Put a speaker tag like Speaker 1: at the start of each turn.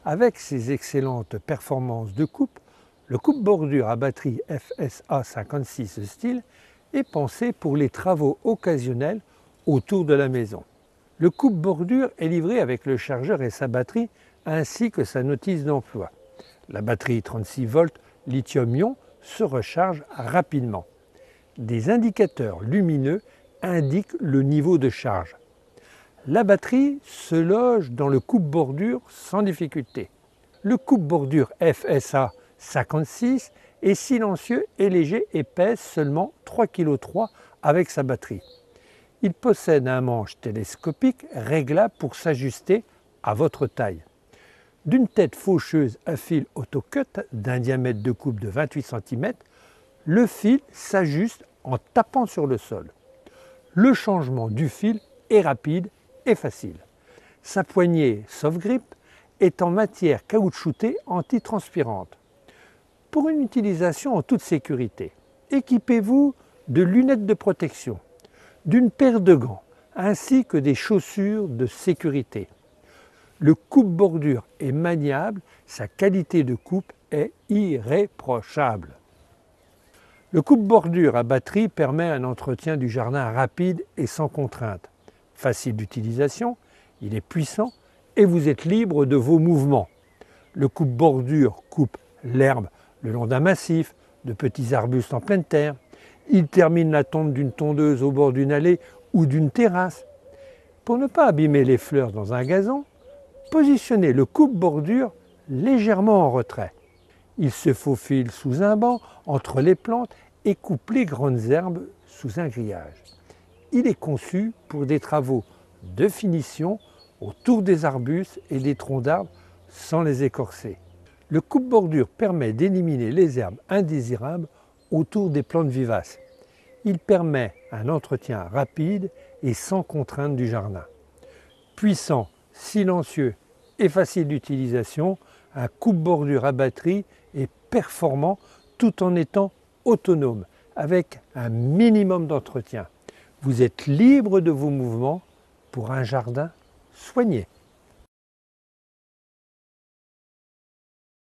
Speaker 1: Avec ses excellentes performances de coupe, le coupe-bordure à batterie FSA 56 style est pensé pour les travaux occasionnels autour de la maison. Le coupe-bordure est livré avec le chargeur et sa batterie ainsi que sa notice d'emploi. La batterie 36 volts lithium-ion se recharge rapidement. Des indicateurs lumineux indiquent le niveau de charge. La batterie se loge dans le coupe-bordure sans difficulté. Le coupe-bordure FSA 56 est silencieux et léger et pèse seulement 3,3 kg avec sa batterie. Il possède un manche télescopique réglable pour s'ajuster à votre taille. D'une tête faucheuse à fil autocut d'un diamètre de coupe de 28 cm, le fil s'ajuste en tapant sur le sol. Le changement du fil est rapide et facile. Sa poignée soft grip est en matière caoutchoutée antitranspirante. Pour une utilisation en toute sécurité, équipez-vous de lunettes de protection, d'une paire de gants ainsi que des chaussures de sécurité. Le coupe-bordure est maniable, sa qualité de coupe est irréprochable. Le coupe-bordure à batterie permet un entretien du jardin rapide et sans contrainte. Facile d'utilisation, il est puissant et vous êtes libre de vos mouvements. Le coupe-bordure coupe l'herbe le long d'un massif, de petits arbustes en pleine terre. Il termine la tonte d'une tondeuse au bord d'une allée ou d'une terrasse. Pour ne pas abîmer les fleurs dans un gazon, positionnez le coupe-bordure légèrement en retrait. Il se faufile sous un banc entre les plantes et coupe les grandes herbes sous un grillage. Il est conçu pour des travaux de finition autour des arbustes et des troncs d'arbres sans les écorcer. Le coupe-bordure permet d'éliminer les herbes indésirables autour des plantes vivaces. Il permet un entretien rapide et sans contrainte du jardin. Puissant, silencieux et facile d'utilisation, un coupe-bordure à batterie est performant tout en étant autonome, avec un minimum d'entretien. Vous êtes libre de vos mouvements pour un jardin soigné.